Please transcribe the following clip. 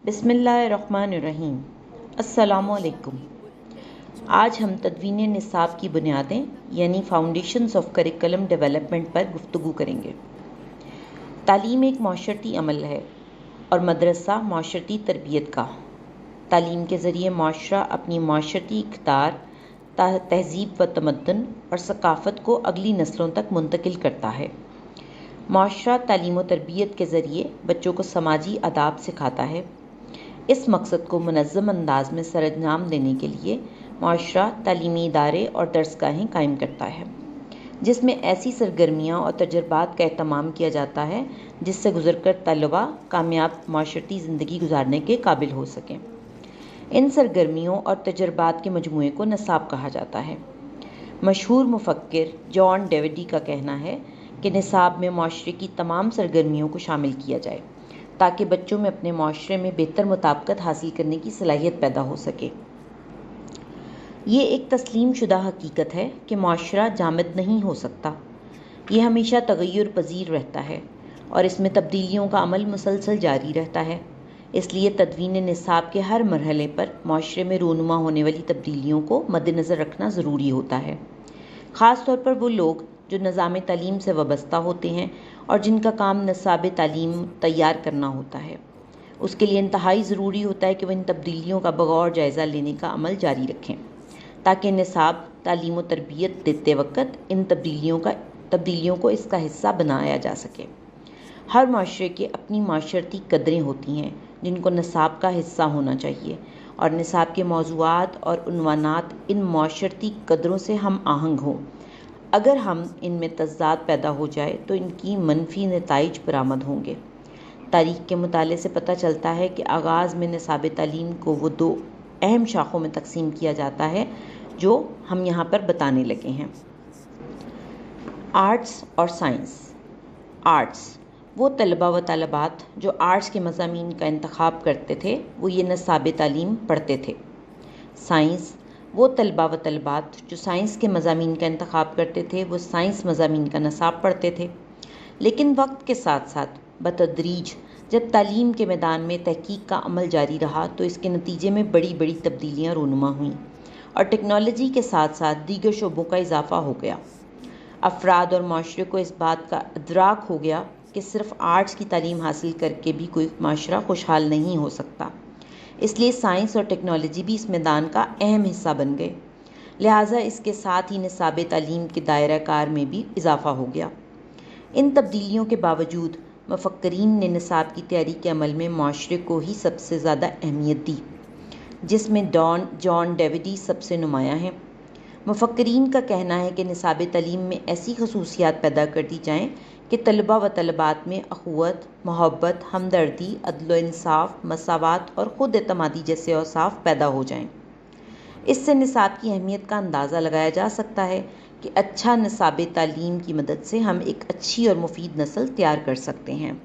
बिस्मिल्लाहिर्रहमानिर्रहीम। अस्सलामु अलैकुम। आज हम तदवीन निसाब की बुनियादें यानी फाउंडेशंस ऑफ करिकुलम डेवलपमेंट पर गुफ्तगू करेंगे। तालीम एक माशरती अमल है और मदरसा माशरती तरबियत का। तालीम के ज़रिए माशरा अपनी माशरती इक़्तिदार, तहज़ीब व तमद्दुन और सकाफ़त को अगली नस्लों तक मुंतकिल करता है। माशरा तालीम व तरबियत के ज़रिए बच्चों को समाजी आदाब सिखाता है। इस मकसद को मुनज़्ज़म अंदाज में सरअंजाम देने के लिए माशरा तालीमी इदारे और दर्सगाहें कायम करता है, जिसमें ऐसी सरगर्मियाँ और तजर्बात का एहतमाम किया जाता है जिससे गुज़रकर तलबा कामयाब माशरती ज़िंदगी गुजारने के काबिल हो सकें। इन सरगर्मियों और तजर्बात के मजमूए को निसाब कहा जाता है। मशहूर मुफक्किर जॉन डेविडी का कहना है कि निसाब में माशरे की तमाम सरगर्मियों को शामिल किया जाए ताकि बच्चों में अपने माशरे में बेहतर मुताबिकत हासिल करने की सलाहियत पैदा हो सके। ये एक तस्लीम शुदा हकीकत है कि माशरा जामिद नहीं हो सकता। ये हमेशा तगय्युर पजीर रहता है और इसमें तब्दीलियों का अमल मुसलसल जारी रहता है। इसलिए तदवीन निसाब के हर मरहले पर माशरे में रूनुमा होने वाली तब्दीलियों को मद्देनज़र रखना ज़रूरी होता है। ख़ास तौर पर वो लोग जो निज़ाम तालीम से वाबस्ता होते हैं और जिनका काम निसाब तालीम तैयार करना होता है, उसके लिए इंतहाई ज़रूरी होता है कि वह इन तब्दीलियों का बगौर जायज़ा लेने का अमल जारी रखें ताकि निसाब तालीम व तरबियत देते वक्त इन तब्दीलियों को इसका हिस्सा बनाया जा सके। हर माशरे की अपनी माशरती कदरें होती हैं जिनको निसाब का हिस्सा होना चाहिए और निसाब के मौज़ूआत और उन्वानात इन माशरती कदरों से हम आहंग हों। अगर हम इनमें तज़ाद पैदा हो जाए तो इनकी मनफी नताइज बरामद होंगे। तारीख़ के मुताले से पता चलता है कि आगाज़ में निसाब तालीम को वो दो अहम शाखों में तकसीम किया जाता है जो हम यहाँ पर बताने लगे हैं। आर्ट्स और साइंस। आर्ट्स वो तलबा व तलबात जो आर्ट्स के मज़ामीन का इंतखाब करते थे वो ये निसाब तालीम पढ़ते थे। साइंस वो तलबा व तलबात जो साइंस के मज़ामीन का इंतखाब करते थे वो साइंस मज़ामीन का निसाब पढ़ते थे। लेकिन वक्त के साथ साथ बतदरीज जब तालीम के मैदान में तहकीक का अमल जारी रहा तो इसके नतीजे में बड़ी बड़ी तब्दीलियाँ रूनुमा हुईं और टेक्नोलॉजी के साथ साथ दीगर शोबों का इजाफ़ा हो गया। अफराद और माशरे को इस बात का इदराक हो गया कि सिर्फ आर्ट्स की तालीम हासिल करके भी कोई माशरा खुशहाल नहीं हो सकता। इसलिए साइंस और टेक्नोलॉजी भी इस मैदान का अहम हिस्सा बन गए। लिहाजा इसके साथ ही निसाब तालीम के दायरा कार में भी इजाफ़ा हो गया। इन तब्दीलियों के बावजूद मुफक्किरीन ने निसाब की तैयारी के अमल में माशरे को ही सबसे ज़्यादा अहमियत दी, जिसमें जॉन डेविडी सबसे नुमायाँ हैं। मुफक्किरीन का कहना है कि निसाब तालीम में ऐसी खसूसियात पैदा कर दी जाएँ कि तलबा व तलबात में अख़ुवत, मोहब्बत, हमदर्दी, अदल व इंसाफ, मसावात और ख़ुद एतमादी जैसे औसाफ पैदा हो जाएँ। इससे निसाब की अहमियत का अंदाज़ा लगाया जा सकता है कि अच्छा निसाब तालीम की मदद से हम एक अच्छी और मुफीद नस्ल तैयार कर सकते हैं।